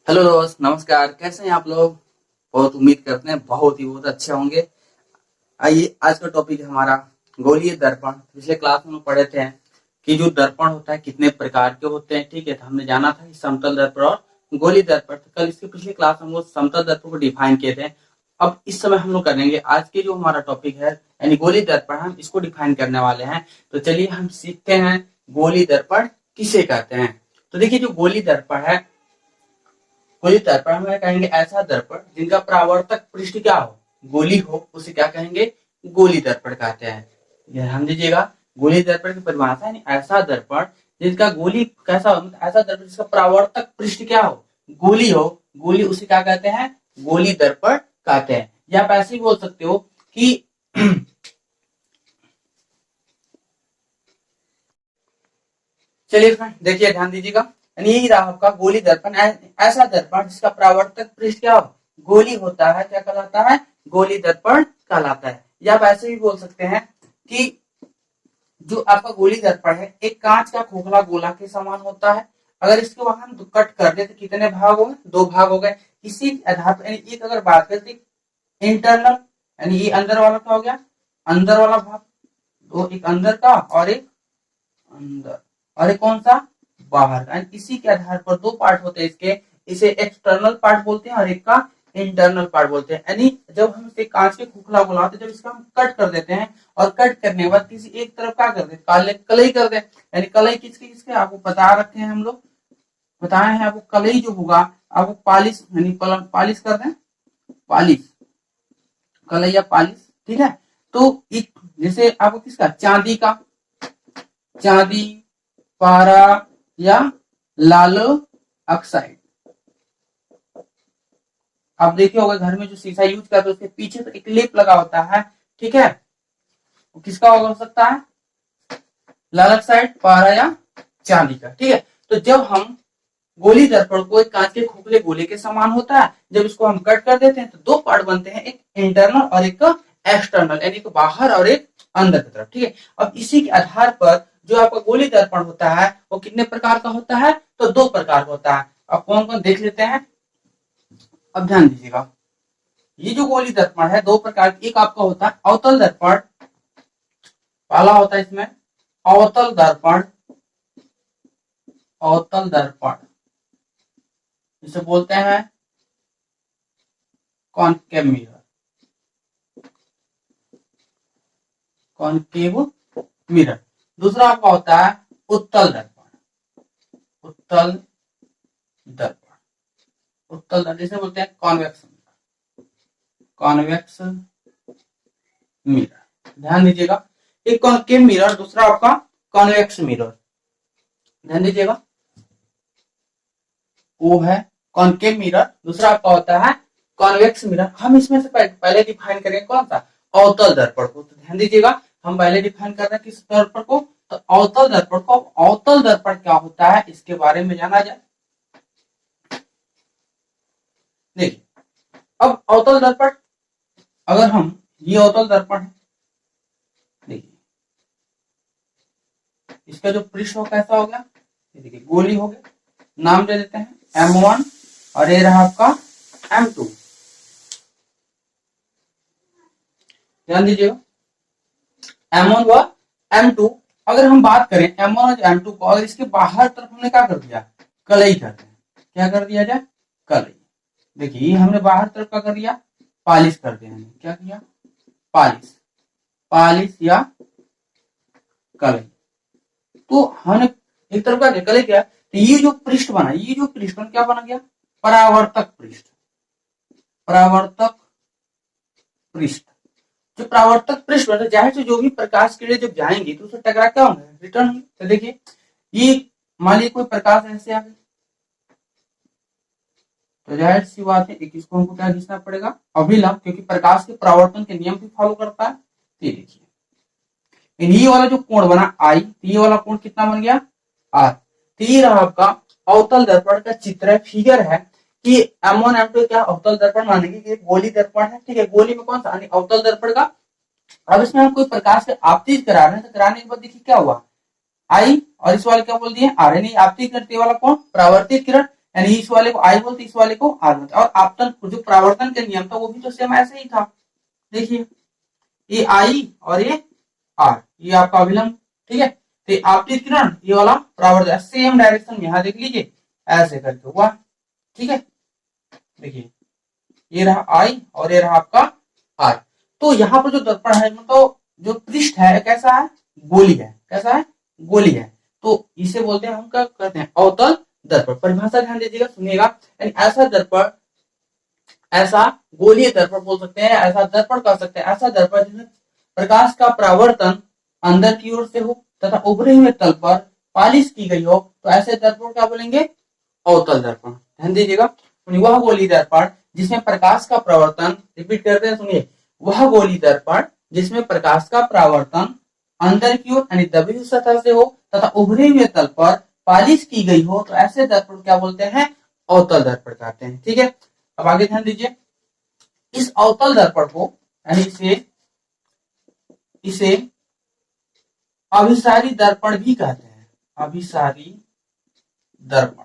Hello दोस्त, नमस्कार। कैसे हैं आप लोग? बहुत उम्मीद करते हैं बहुत अच्छे होंगे। आइए, आज का टॉपिक है हमारा गोलीय दर्पण। पिछले क्लास में हम पढ़े थे कि जो दर्पण होता है कितने प्रकार के होते हैं। ठीक है, तो हमने जाना था कि समतल दर्पण और गोलीय दर्पण। तो कल इसके पिछले क्लास में हम लोग समतल दर्पण को डिफाइन किए थे। अब इस समय हम लोग करेंगे आज के जो हमारा टॉपिक है यानी गोलीय दर्पण, हम इसको डिफाइन करने वाले हैं। तो चलिए हम सीखते हैं गोलीय दर्पण किसे कहते हैं। तो देखिए, जो गोलीय दर्पण है, गोली दर्पण में कहेंगे ऐसा दर्पण जिनका परावर्तक पृष्ठ क्या हो, गोली हो, उसे क्या कहेंगे? गोली दर्पण कहते हैं। ध्यान दीजिएगा, गोली दर्पण की परिभाषा यानी ऐसा दर्पण जिसका गोली कैसा हो, मतलब ऐसा दर्पण जिसका परावर्तक पृष्ठ क्या हो, गोली हो, गोली, उसे क्या कहते हैं? गोली दर्पण कहते हैं। या आप ऐसे ही बोल सकते हो कि चलिए फ्रेंड, देखिए, ध्यान दीजिएगा, यानी यही रहा आपका गोली दर्पण। ऐसा दर्पण जिसका परावर्तक पृष्ठ क्या हो, गोली होता है, क्या कहलाता है? गोली दर्पण कहलाता है। या आप ऐसे भी बोल सकते हैं कि जो आपका गोली दर्पण है एक कांच का खोखला गोला के समान होता है। अगर इसको हम कट कर दे तो कितने भाग हो गए? दो भाग हो गए। इसी आधार पर एक अगर बात करते इंटरनल, यानी ये अंदर वाला क्या हो गया? अंदर वाला भाग, दो, एक अंदर का और एक अंदर, और एक कौन सा? बाहर का। इसी के आधार पर दो पार्ट होते हैं इसके, इसे एक्सटर्नल पार्ट बोलते हैं और एक का इंटरनल पार्ट बोलते हैं। यानी जब हम इसे कांच के खोखला बुलाते हैं, जब इसका हम कट कर देते हैं और कट करने के बाद किसी एक तरफ क्या कर दे, काले कलई कर दे। यानी कलई किसके किसके आपको बता रखे हैं हम लोग, बताए हैं आपको। कलई जो होगा आपको पॉलिश, यानी पॉलिश कर दें, पॉलिश, कलई या पॉलिश। ठीक है, तो एक जैसे आपको किसका, चांदी का, चांदी, पारा या लाल ऑक्साइड। आप देखे होगा घर में जो शीशा यूज करते हैं उसके पीछे तो एक लेप लगा होता है। ठीक है, वो किसका हो सकता है? लाल ऑक्साइड, पारा या चांदी का। ठीक है, तो जब हम गोली दर्पण को एक कांच के खोखले गोले के समान होता है, जब इसको हम कट कर देते हैं तो दो पार्ट बनते हैं, एक इंटरनल और एक एक्सटर्नल, यानी एक बाहर और एक अंदर की तरफ। ठीक है, अब इसी के आधार पर जो आपका गोली दर्पण होता है वो कितने प्रकार का होता है? तो दो प्रकार का होता है। अब कौन कौन देख लेते हैं। अब ध्यान दीजिएगा, ये जो गोली दर्पण है दो प्रकार की, एक आपका होता है अवतल दर्पण, पहला होता है इसमें अवतल दर्पण, अवतल दर्पण जिसे बोलते हैं कॉनकेव मिरर, कॉनकेव मिरर। दूसरा आपका होता है उत्तल दर्पण, उत्तल दर्पण, उत्तल दर्पण जिसे बोलते हैं कॉन्वेक्स, कॉन्वेक्स मिरर। ध्यान दीजिएगा, एक कॉनकेव मिरर, दूसरा आपका कॉन्वेक्स मिरर। ध्यान दीजिएगा, वो है कॉनकेव मिरर, दूसरा आपका होता है कॉन्वेक्स मिरर। हम इसमें से पहले डिफाइन करेंगे कौन सा? अवतल दर्पण को। तो ध्यान दीजिएगा, हम पहले डिफाइन कर रहे हैं किस दर्पण को? तो अवतल दर्पण को। अवतल दर्पण क्या होता है इसके बारे में जाना जाए। देखिए, अब अवतल दर्पण, अगर हम, ये अवतल दर्पण है, देखिए इसका जो पृष्ठ हो कैसा हो गया, देखिए गोली हो गया, नाम दे देते हैं M1 और ये रहा आपका M2। ध्यान दीजिएगा, M1 व M2। अगर हम बात करें M1 और M2 को, अगर इसके बाहर तरफ हमने क्या कर दिया, कलई कर दिया, क्या कर दिया जाए? कलई। देखिए, ये हमने बाहर तरफ क्या कर दिया, पॉलिश कर दिया, हमने क्या किया, पॉलिश, पॉलिश या कलई। तो हमने एक तरफ का कलई किया, तो ये जो पृष्ठ बना, ये जो पृष्ठ बना क्या बना गया? परावर्तक पृष्ठ, परावर्तक पृष्ठ। जो परावर्तक पृष्ठ बना, जाहिर से जो भी प्रकाश किरणें जब जाएंगी तो उससे टकरा क्या होंगे, रिटर्न होंगे। तो देखिए, ये मान लीजिए कोई प्रकाश ऐसे आ गया, तो जाहिर सी बात है एक इसको हमको क्या खींचना पड़ेगा, अभिलंब, क्योंकि प्रकाश के परावर्तन के नियम भी फॉलो करता है। ये देखिए, ये वाला जो कोण बना आई, तो ये वाला कोण कितना बन गया, आर। तो ये रहा आपका अवतल दर्पण का चित्र है, फिगर है कि M1 M2 क्या अवतल दर्पण मानेंगे कि गोली दर्पण है। ठीक है, गोली में कौन सा, अवतल दर्पण का। अब इसमें हम कोई प्रकाश से आपतित करा रहे हैं, तो कराने के बाद देखिए क्या हुआ, आई, और इस वाले क्या बोल दिए, आर, यानी आपतित करते वाला कौन, परावर्तित किरण। यानी इस वाले को आई बोलते, इस वाले को आर बोलते। और आपतन जो परावर्तन का नियम था वो भी तो सेम ऐसे ही था। देखिए ये आई और ये आर, ये आपका अभिलंब, ठीक है। तो ये आपतित किरण, ये वाला परावर्तन, सेम डायरेक्शन में यहां देख लीजिए ऐसे करके हुआ, ठीक है। देखिए ये रहा आई और ये रहा आपका आर। तो यहाँ पर जो दर्पण है मतलब जो पृष्ठ है कैसा है, गोली है। कैसा है, गोली है। तो इसे बोलते हैं, हम क्या कहते हैं, अवतल दर्पण। परिभाषा ध्यान दीजिएगा, सुनिएगा। यानी ऐसा दर्पण, ऐसा गोलीय दर्पण बोल सकते हैं, ऐसा दर्पण कह सकते हैं, ऐसा दर्पण जिसमें प्रकाश का परावर्तन अंदर की ओर से हो तथा उभरे हुए तल पर पालिश की गई हो, तो ऐसे दर्पण क्या बोलेंगे, अवतल दर्पण। ध्यान दीजिएगा, वह गोली दर्पण जिसमें प्रकाश का प्रवर्तन, रिपीट करते हैं, सुनिए, वह गोली दर्पण जिसमें प्रकाश का परावर्तन अंदर की ओर यानी दबी हुई सतह से हो तथा उभरे हुए तल पर पालिश की गई हो, तो ऐसे दर्पण क्या बोलते हैं, अवतल दर्पण कहते हैं। ठीक है, अब आगे ध्यान दीजिए। इस अवतल दर्पण को यानी इसे अभिसारी दर्पण भी कहते हैं। अभिसारी दर्पण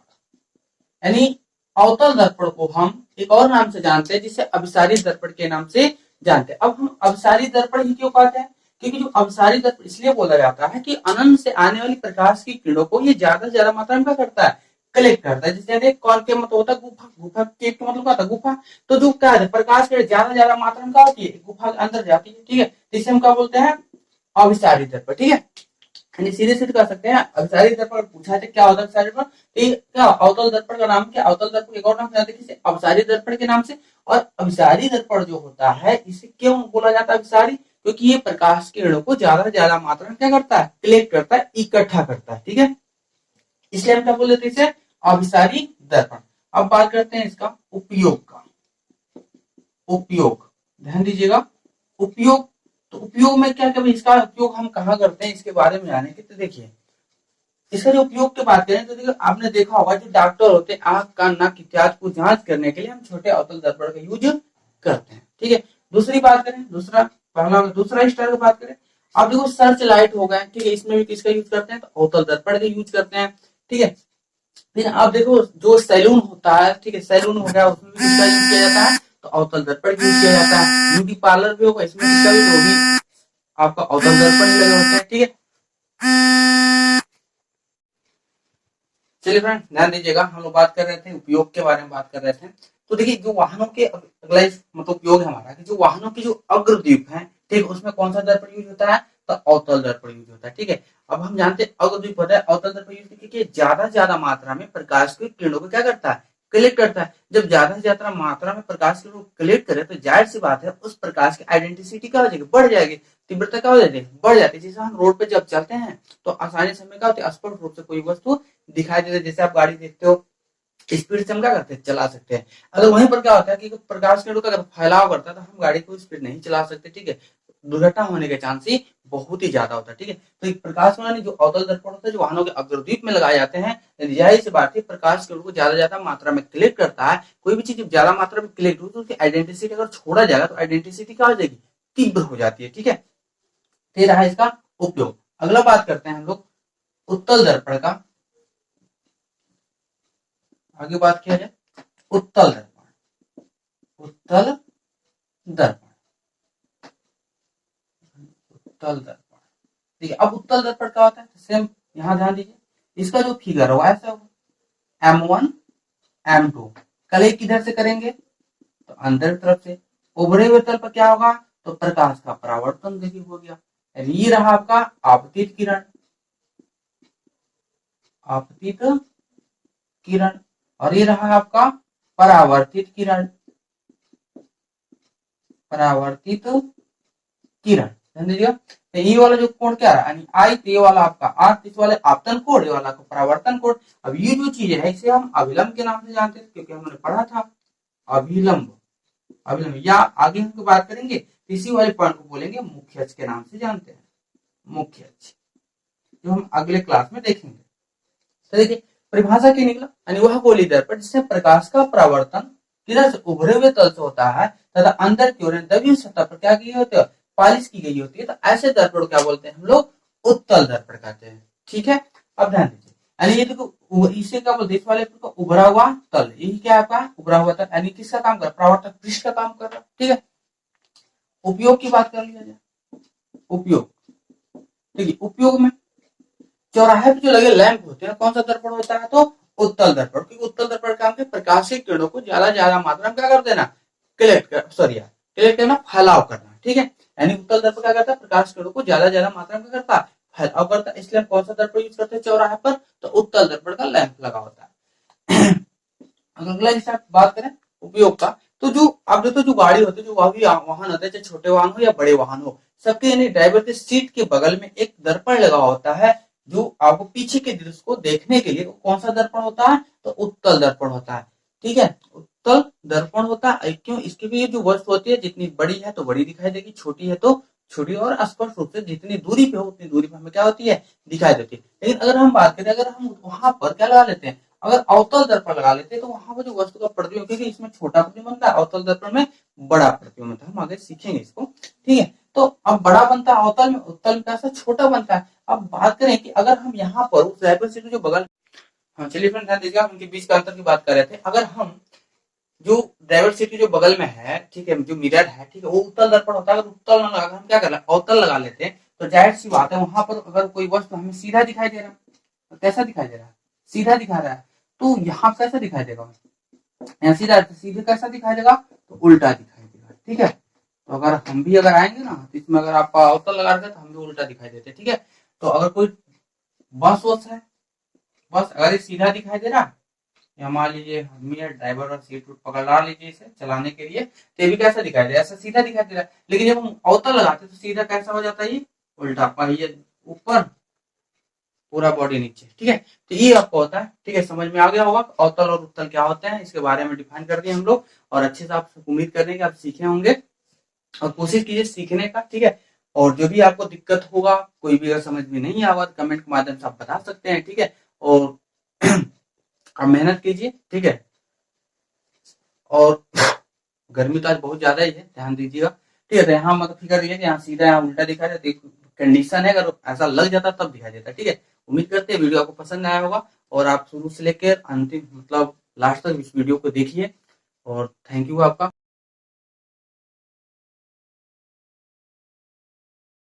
यानी अवतल दर्पण को हम एक और नाम से जानते हैं जिसे अभिसारी दर्पण के नाम से जानते हैं। अब हम अभिसारी दर्पण ही क्यों कहते हैं, क्योंकि जो अभिसारी दर्पण इसलिए बोला जाता है कि अनंत से आने वाली प्रकाश की किरणों को ये ज्यादा से ज्यादा मात्रा में क्या करता है, कलेक्ट करता है। जैसे कॉनकेव मतलब होता है गुफा, गुफा केव का मतलब क्या होता है, गुफा। तो जो क्या है, प्रकाश की ज्यादा ज्यादा मात्रा में क्या होती है, गुफा के अंदर जाती है। ठीक है, इसे हम क्या बोलते हैं, अभिसारी दर्पण। ठीक है, सीधे सीधे कर सकते हैं। अभिसारी दर्पण पूछा है क्या होता है अभिसारी दर्पण, क्या अवतल दर्पण का नाम क्या, अवतल दर्पण एक और नाम जानते हैं अभिसारी दर्पण के नाम से। और अभिसारी दर्पण जो होता है इसे क्यों बोला जाता है अभिसारी, क्योंकि ये प्रकाश किरणों को ज्यादा से ज्यादा मात्रा में क्या करता है, कलेक्ट करता है, इकट्ठा करता है। ठीक है, इसलिए हम क्या बोल देते हैं इसे, अभिसारी दर्पण। अब बात करते हैं इसका उपयोग का। उपयोग, ध्यान दीजिएगा, उपयोग। तो उपयोग में क्या क्या, इसका उपयोग हम कहाँ करते हैं, इसके बारे में जाने के। तो देखिए इसका जो उपयोग की बात करें तो देखिए आपने देखा होगा जो डॉक्टर होते हैं आंख कान नाक इत्यादि को जांच करने के लिए हम छोटे अवतल दर्पण का यूज करते हैं। ठीक है, दूसरी बात करें, दूसरा स्टार की बात करें, अब देखो सर्च लाइट हो गए, ठीक है, इसमें भी किसका यूज करते हैं, तो अवतल दर्पण का यूज करते हैं। ठीक है, फिर आप देखो जो सैलून होता है, ठीक है, सैलून हो गया, उसमें भी किसका यूज किया जाता है, तो अवतल दर्पण यूज किया जाता है। ब्यूटी पार्लर भी होगा, इसमें किसका भी, तो भी आपका अवतल दर्पण ही लगे होते हैं। ठीक है, चलिए फ्रेंड ध्यान दीजिएगा, हम लोग बात कर रहे थे उपयोग के बारे में बात कर रहे थे। तो देखिए जो वाहनों के अगला मतलब उपयोग है हमारा कि जो वाहनों की जो अग्रदीप है, ठीक, उसमें कौन सा दर्पण यूज होता है, तो अवतल दर्पण यूज होता है। ठीक है, अब हम जानते हैं अग्रदीप होता है, अवतल दर्पण यूज करके ज्यादा से ज्यादा मात्रा में प्रकाश की किरणों को क्या करता है, कलेक्ट करता है। जब ज्यादा से ज्यादा मात्रा में प्रकाश किरणों को कलेक्ट करे तो जाहिर सी बात है उस प्रकाश की आइडेंटिसिटी क्या हो जाएगी, बढ़ जाएगी, तीव्रता क्या हो जाती है, बढ़ जाती है। जैसे हम रोड पे जब चलते हैं तो आसानी से हमें क्या होती है, स्पष्ट रूप से कोई वस्तु दिखाई देती है। जैसे आप गाड़ी देखते हो स्पीड से हम क्या करते हैं, चला सकते हैं। अगर वहीं पर क्या होता है कि प्रकाश किरणों का अगर फैलाव करता है तो हम गाड़ी को स्पीड नहीं चला सकते। ठीक है, दुर्घटना होने के चांस ही बहुत ही ज्यादा होता है। ठीक है, तो एक प्रकाश वाला जो अवतल दर्पण होता है जो वाहनों के अग्रदीप में लगाए जाते हैं, जाहिर सी बात है प्रकाश किरणों को ज्यादा ज्यादा मात्रा में कलेक्ट करता है। कोई भी चीज जब ज्यादा मात्रा में कलेक्ट हो तो उसकी आइडेंटिसिटी अगर छोड़ा जाएगा तो आइडेंटिसिटी क्या हो जाएगी, तीव्र हो जाती है। ठीक है, ये रहा इसका उपयोग। अगला बात करते हैं हम लोग उत्तल दर्पण का। आगे बात किया जाए उत्तल दर्पण, उत्तल दर्पण, उत्तल दर्पण। ठीक है, अब उत्तल दर्पण क्या होता है, सेम यहां ध्यान दीजिए, इसका जो फिगर होगा ऐसा होगा M1 M2, कलेक्ट किधर से करेंगे, तो अंदर तरफ से। उभरे हुए तल पर क्या होगा, तो प्रकाश का परावर्तन देखिए हो गया। ये रहा आपका आपतित किरण, आपतित किरण, और ये रहा आपका परावर्तित किरण, परावर्तित किरण। ध्यान दीजिएगा, तो ये वाला जो कोण क्या है, यानी आई, ये वाला आपका आर, इस वाले आपतन कोण, ये वाला परावर्तन कोण। अब ये जो चीज है इसे हम अभिलंब के नाम से जानते हैं क्योंकि हमने पढ़ा था अभिलंब। अभिलंब या आगे हम बात करेंगे तो इसी वाले पॉइंट को बोलेंगे मुख्य अक्ष के नाम से जानते हैं, मुख्य अक्ष, जो हम अगले क्लास में देखेंगे। तो देखिए परिभाषा की निकला, यानी वह गोली दर्पण जिससे प्रकाश का परावर्तन किधर से, उभरे हुए तल से होता है तथा अंदर की ओर दबी सतह पर क्या की होती है, पालिश की गई होती है। तो ऐसे दर्पण क्या बोलते हैं हम लोग, उत्तल दर्पण कहते हैं। ठीक है, अब ध्यान दीजिए, यानी ये देखो इसे क्या बोलते हैं, इस वाले को उभरा हुआ तल, यही क्या है आपका उभरा हुआ तल, यानी किसका काम कर रहा है, परावर्तक पृष्ठ का काम कर रहा है। ठीक है, उपयोग की बात कर लिया जाए, उपयोग, ठीक है, उपयोग में चौराहे पे जो लगे लैंप होते हैं, कौन सा दर्पण होता है, तो उत्तल दर्पण, क्योंकि उत्तल दर्पण काम के प्रकाशीय किरणों को ज्यादा मात्रा में क्या कर देना, कलेक्ट करना, फैलाव करना। ठीक है, यानी उत्तल दर्पण क्या करता है, प्रकाश किरणों को ज्यादा मात्रा में करता है, फैलाव करता है, इसलिए कौन सा दर्पण यूज करते हैं चौराहे पर, तो उत्तल दर्पण का लैंप लगा होता है। अगला जैसे आप बात करें उपयोग का, तो जो आप देखो जो गाड़ी होती है, जो वाहन होते हैं, चाहे छोटे वाहन हो या बड़े वाहन हो, सबके यानी ड्राइवर के सीट के बगल में एक दर्पण लगा होता है, जो आपको पीछे के दृश्य को देखने के लिए, कौन सा दर्पण होता है, तो उत्तल दर्पण होता है। ठीक है, उत्तल दर्पण होता है, क्यों, इसकी भी जो वस्तु होती है, जितनी बड़ी है तो बड़ी दिखाई देगी, छोटी है तो छोटी, और स्पष्ट रूप से जितनी दूरी पे हो उतनी दूरी पे हमें क्या होती है, दिखाई देती है। लेकिन अगर हम बात करें, अगर हम वहां पर क्या लगा लेते हैं, अगर अवतल दर्पण लगा लेते हैं, तो वहां पर जो वस्तु का प्रतिबिंब, क्योंकि इसमें छोटा प्रतिबिंब बनता है, अवतल दर्पण में बड़ा प्रतिबिंब बनता है, हम आगे सीखेंगे इसको। ठीक है, तो अब बड़ा बनता है अवतल में, उत्तल में कैसा छोटा बनता है। अब बात करें कि अगर हम यहाँ पर उस ड्राइवर सीट जो बगल, हाँ चलिए फ्रेंड ध्यान दीजिएगा, उनके बीच का अंतर की बात कर रहे थे। अगर हम जो ड्राइवर सीट जो बगल में है, ठीक है, जो मिरर है, ठीक है, वो उत्तल दर्पण होता है, अगर उत्तल न लगा हम क्या कर रहे हैं, अवतल लगा लेते हैं, तो जाहिर सी बात है वहां पर अगर कोई वस्तु हमें सीधा दिखाई दे रहा है, तो कैसा दिखाई दे रहा है, सीधा दिखा रहा है, तो यहाँ कैसा दिखाई देगा, यहाँ सीधा, सीधे कैसा दिखाई देगा, तो उल्टा दिखाई देगा। ठीक है, तो अगर हम भी अगर आएंगे ना, तो इसमें अगर आप अवतल लगा रहे तो हम भी उल्टा दिखाई देते। ठीक है, तो अगर कोई बस वस है, बस अगर ये सीधा दिखाई दे रहा, या मान लीजिए हम ड्राइवर और सीट पकड़ा लीजिए इसे चलाने के लिए, तो ये भी कैसा दिखाई दे रहा है, ऐसा सीधा दिखाई दे रहा है। लेकिन जब हम अवतल लगाते तो सीधा कैसा हो जाता है, ये उल्टा, पहिए ऊपर, पूरा बॉडी नीचे। ठीक है, तो ये आपको होता है। ठीक है, समझ में आ गया होगा अवतल और उत्तल क्या होते हैं, इसके बारे में डिफाइन कर दिए हम लोग, और अच्छे से आप उम्मीद कर रहे हैं कि आप सीखे होंगे, और कोशिश कीजिए सीखने का। ठीक है, और जो भी आपको दिक्कत होगा, कोई भी अगर समझ में नहीं आवा, तो कमेंट के माध्यम से आप बता सकते हैं। ठीक है, और आप मेहनत कीजिए। ठीक है, और गर्मी तो आज बहुत ज्यादा ही है, ध्यान दीजिएगा। ठीक है, तो यहाँ मत फिक्र रहिए कि यहाँ सीधा यहाँ उल्टा दिखा रहा है, कंडीशन है, अगर ऐसा लग जाता तब दिखाई देता। ठीक है, उम्मीद करते हैं वीडियो आपको पसंद आया होगा, और आप शुरू से लेकर अंतिम मतलब लास्ट तक इस वीडियो को देखिए, और थैंक यू आपका।